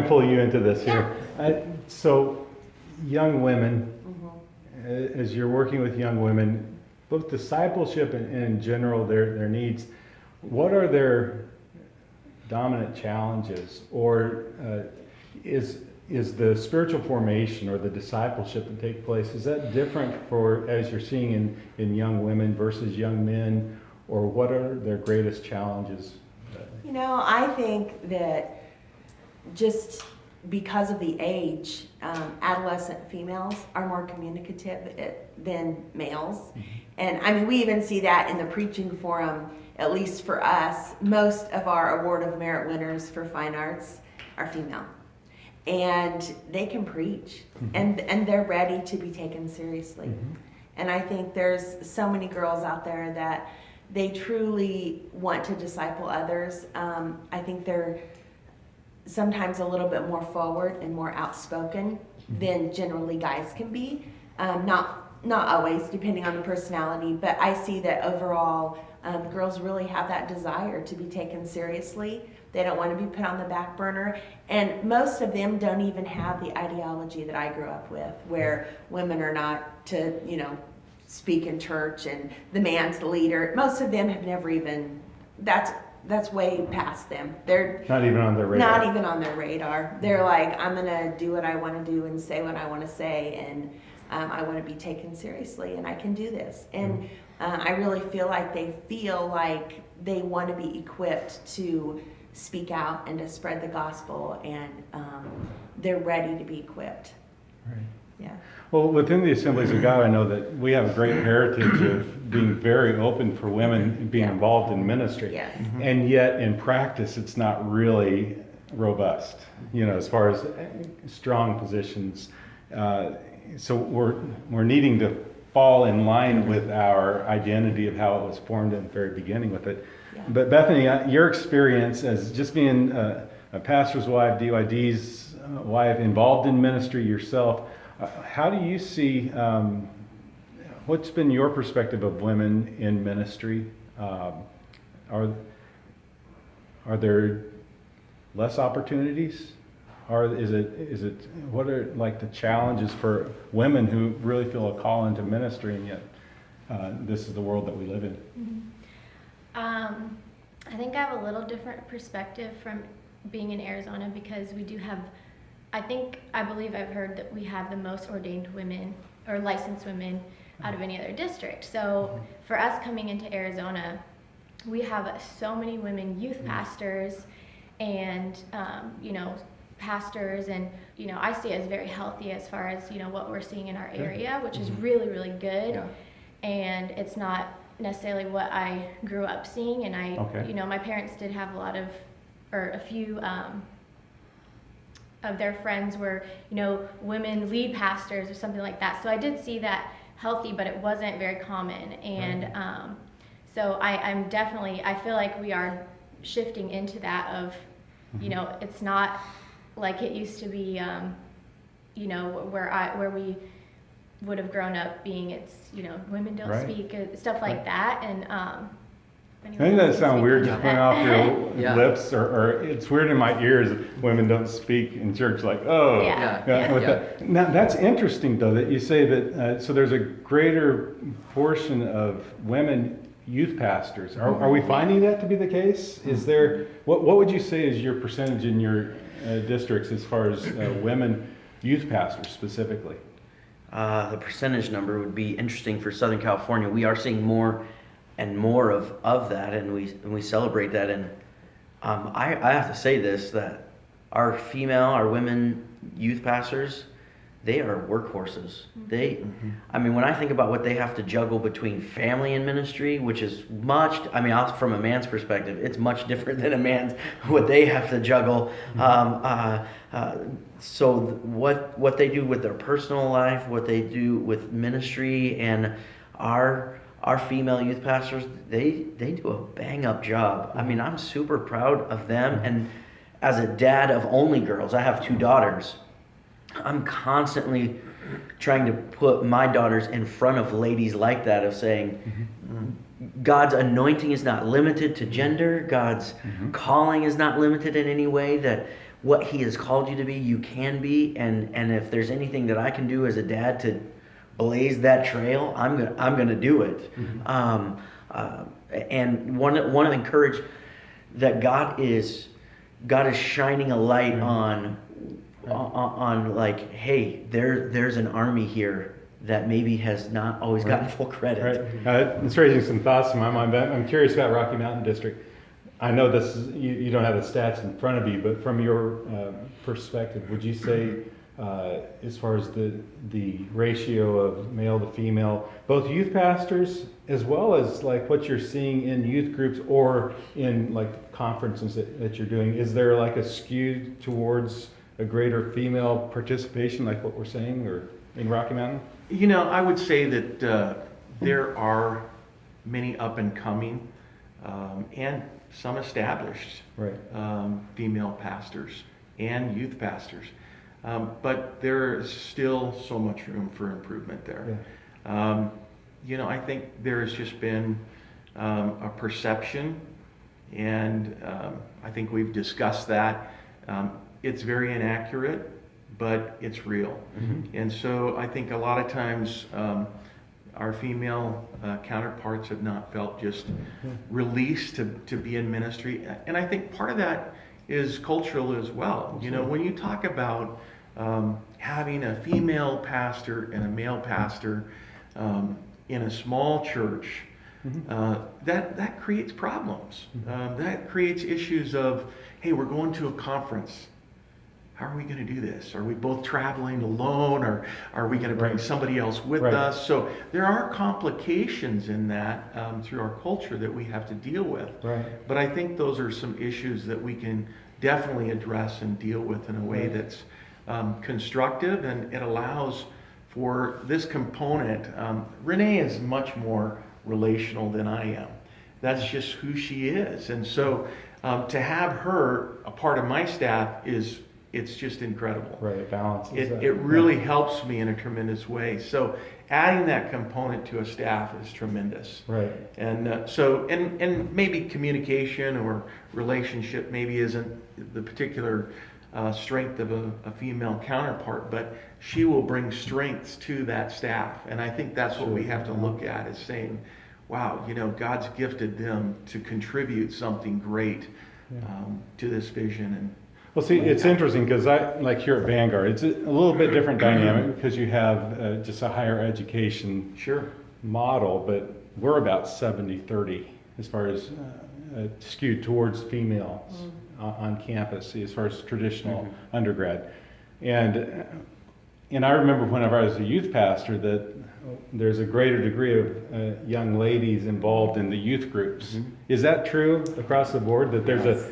pull you into this here. So, young women, as you're working with young women, both discipleship and in general their needs, what are their dominant challenges, or is the spiritual formation or the discipleship that take place, is that different for as you're seeing in young women versus young men, or what are their greatest challenges? You know, I think that just because of the age, adolescent females are more communicative than males. And I mean, we even see that in the preaching forum, at least for us. Most of our Award of Merit winners for fine arts are female. And they can preach, and they're ready to be taken seriously. And I think there's so many girls out there that they truly want to disciple others. I think they're sometimes a little bit more forward and more outspoken than generally guys can be. Not always, depending on the personality, but I see that overall girls really have that desire to be taken seriously. They don't want to be put on the back burner, and most of them don't even have the ideology that I grew up with, where women are not to, speak in church and the man's the leader. Most of them have never even, that's way past them. They're Not even on their radar. Not even on their radar. They're like, I'm gonna do what I want to do and say what I want to say, and I want to be taken seriously, and I can do this. And I really feel like they want to be equipped to speak out and to spread the gospel, and they're ready to be equipped. Right. Yeah. Well, within the Assemblies of God, I know that we have a great heritage of being very open for women being involved in ministry. Yes. And yet, in practice, it's not really robust, as far as strong positions. So we're needing to fall in line with our identity of how it was formed in the very beginning with it. Yeah. But Bethany, your experience as just being a pastor's wife, DYD's wife, involved in ministry yourself, how do you see, what's been your perspective of women in ministry? Are there less opportunities? Or is it what are like the challenges for women who really feel a call into ministry, and yet this is the world that we live in? I think I have a little different perspective from being in Arizona, because we do have, I believe I've heard that we have the most ordained women or licensed women out of any other district. So for us coming into Arizona, we have so many women youth pastors and, pastors, and, I see it as very healthy as far as, what we're seeing in our area, which is really, really good. Yeah. And it's not necessarily what I grew up seeing. And my parents did have a few of their friends were, women lead pastors or something like that. So I did see that healthy, but it wasn't very common. And so I feel like we are shifting into that of, it's not like it used to be, where we would have grown up being, it's, women don't speak, stuff like that. And Doesn't that sound weird, just coming off your lips, or it's weird in my ears that women don't speak in church, like, oh. Now, that's interesting, though, that you say that, so there's a greater portion of women youth pastors. Are we finding that to be the case? Is there, what would you say is your percentage in your districts as far as women youth pastors specifically? The percentage number would be interesting for Southern California. We are seeing more and more of that, and we celebrate that. And I have to say this, that our women youth pastors, they are workhorses. When I think about what they have to juggle between family and ministry, which is from a man's perspective, it's much different than a man's, what they have to juggle. So what they do with their personal life, what they do with ministry, and our female youth pastors, they do a bang up job. I'm super proud of them. And as a dad of only girls, I have 2 daughters. I'm constantly trying to put my daughters in front of ladies like that, of saying, God's anointing is not limited to gender. God's calling is not limited in any way, that what he has called you to be, you can be, and if there's anything that I can do as a dad to blaze that trail, I'm gonna do it. And want to encourage that God is shining a light on like, hey, there's an army here that maybe has not always gotten full credit. Right. It's raising some thoughts in my mind, but I'm curious about Rocky Mountain District. I know this is, you don't have the stats in front of you, but from your perspective, would you say, as far as the ratio of male to female, both youth pastors as well as like what you're seeing in youth groups or in like conferences that you're doing, is there like a skew towards a greater female participation, like what we're saying, or in Rocky Mountain? You know, I would say that there are many up and coming and some established Right. female pastors and youth pastors. But there is still so much room for improvement there. Yeah. You know, I think there has just been a perception, and I think we've discussed that. It's very inaccurate, but it's real. Mm-hmm. And so I think a lot of times our female counterparts have not felt just released to be in ministry. And I think part of that is cultural as well. You know, when you talk about having a female pastor and a male pastor in a small church, that creates problems. That creates issues of, hey, we're going to a conference. How are we going to do this? Are we both traveling alone, or are we going to bring somebody else with us? So there are complications in that through our culture that we have to deal with. Right. But I think those are some issues that we can definitely address and deal with in a way that's constructive, and it allows for this component. Renee is much more relational than I am. That's just who she is. And so to have her a part of my staff it's just incredible. Right, it balances that. It really helps me in a tremendous way. So adding that component to a staff is tremendous. Right. And so maybe communication or relationship maybe isn't the particular strength of a female counterpart, but she will bring strengths to that staff. And I think that's what we have to look at, is saying, wow, you know, God's gifted them to contribute something great to this vision. And Well, see, it's interesting because like here at Vanguard, it's a little bit different dynamic because you have just a higher education sure. model, but we're about 70-30 as far as skewed towards females on campus as far as traditional undergrad. And I remember whenever I was a youth pastor that there's a greater degree of young ladies involved in the youth groups. Is that true across the board, that there's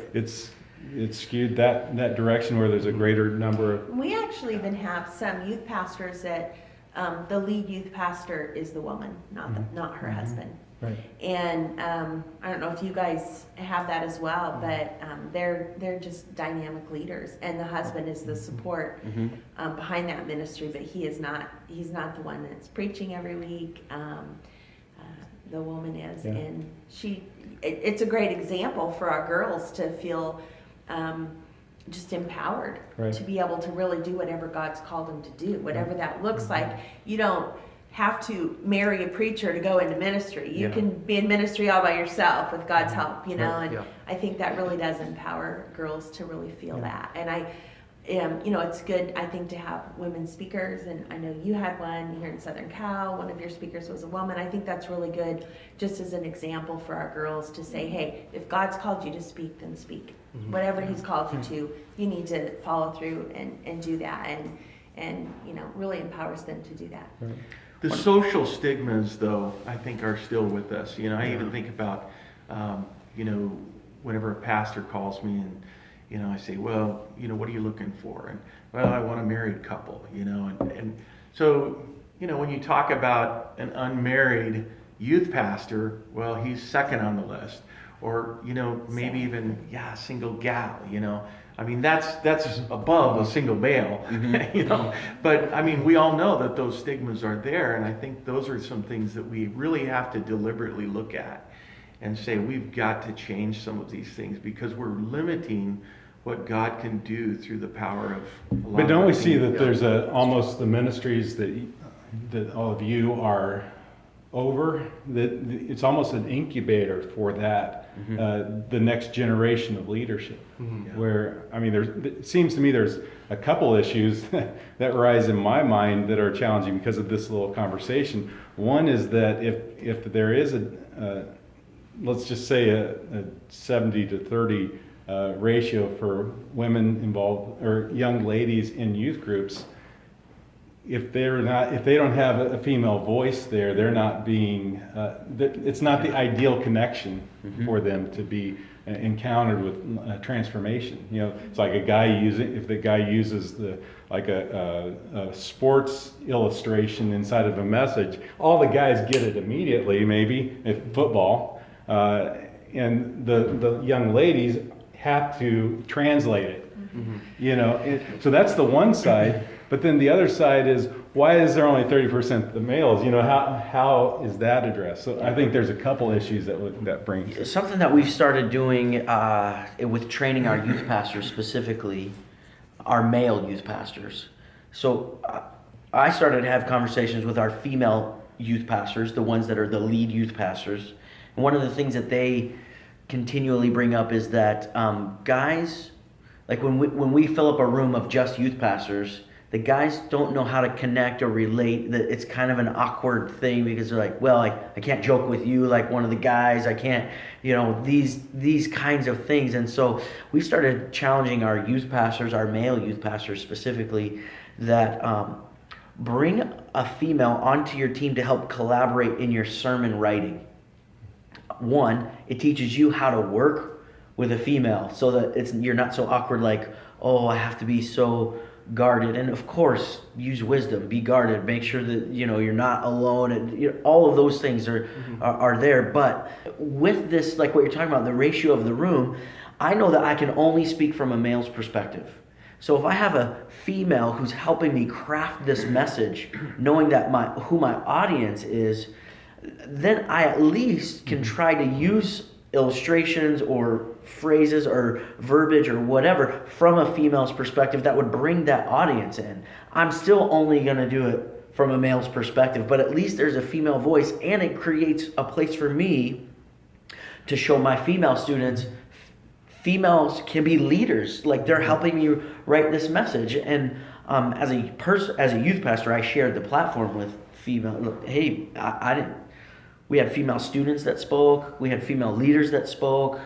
it's skewed that direction where there's a greater number of... We actually even have some youth pastors that the lead youth pastor is the woman, not her husband. Right. And I don't know if you guys have that as well, but they're just dynamic leaders, and the husband is the support behind that ministry, but he's not the one that's preaching every week. The woman is, and it's a great example for our girls to feel just empowered to be able to really do whatever God's called them to do, whatever that looks like. You don't have to marry a preacher to go into ministry. You can be in ministry all by yourself with God's help, you know, and I think that really does empower girls to really feel that. And you know, it's good, I think, to have women speakers, and I know you had one here in Southern Cal. One of your speakers was a woman. I think that's really good, just as an example for our girls to say, hey, if God's called you to speak, then speak. Whatever He's called you to, you need to follow through and do that, and you know, really empowers them to do that. Right. The social stigmas, though, I think are still with us. You know, I even think about, you know, whenever a pastor calls me and, you know, I say, well, you know, what are you looking for? And, well, I want a married couple, you know. And so, you know, when you talk about an unmarried youth pastor, well, he's second on the list. Or, you know, maybe even, single gal, you know. I mean, that's above a single male, you know. But, I mean, we all know that those stigmas are there. And I think those are some things that we really have to deliberately look at and say, we've got to change some of these things, because we're limiting what God can do through the power of a lot But of don't our we see that female there's pastors. almost the ministries that all of you are over, that it's almost an incubator for that, the next generation of leadership. Mhm. Where, I mean, it seems to me there's a couple issues that rise in my mind that are challenging because of this little conversation. One is that if there is let's just say a 70 to 30 ratio for women involved or young ladies in youth groups, if they don't have a female voice there, they're not being, it's not the ideal connection for them to be encountered with transformation. You know, it's like if the guy uses a sports illustration inside of a message, all the guys get it immediately, maybe, if football, and the young ladies have to translate it. You know, so that's the one side. But then the other side is, why is there only 30% the males? You know, how is that addressed? So I think there's a couple issues that brings. Something that we've started doing with training our youth pastors, specifically our male youth pastors. So I started to have conversations with our female youth pastors, the ones that are the lead youth pastors. And one of the things that they continually bring up is that guys, like when we fill up a room of just youth pastors, the guys don't know how to connect or relate. That it's kind of an awkward thing because they're like, well, I can't joke with you like one of the guys. I can't, you know, these kinds of things. And so we started challenging our youth pastors, our male youth pastors specifically, that bring a female onto your team to help collaborate in your sermon writing. One, it teaches you how to work with a female so that you're not so awkward like, oh, I have to be so guarded. And of course, use wisdom, be guarded, make sure that you're not alone, and all of those things are there. But with this, like what you're talking about, the ratio of the room, I know that I can only speak from a male's perspective. So if I have a female who's helping me craft this message, knowing that who my audience is, then I at least can try to use illustrations or phrases or verbiage or whatever from a female's perspective that would bring that audience in. I'm still only going to do it from a male's perspective, but at least there's a female voice, and it creates a place for me to show my female students females can be leaders. Like, they're helping you write this message. And as a youth pastor, I shared the platform with female. Hey, I didn't. We had female students that spoke. We had female leaders that spoke.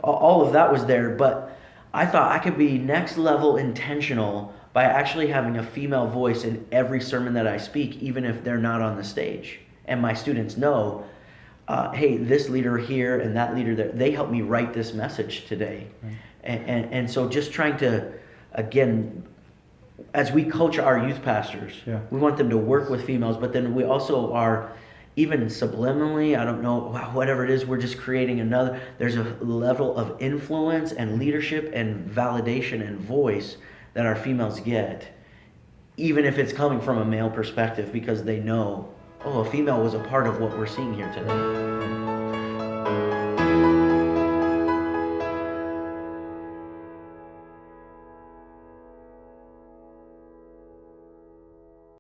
All of that was there. But I thought I could be next level intentional by actually having a female voice in every sermon that I speak, even if they're not on the stage. And my students know, hey, this leader here and that leader there, they helped me write this message today. Right. And so just trying to, again, as we coach our youth pastors, we want them to work with females, but then we also are, even subliminally, I don't know, whatever it is, we're just creating there's a level of influence and leadership and validation and voice that our females get, even if it's coming from a male perspective, because they know, oh, a female was a part of what we're seeing here today.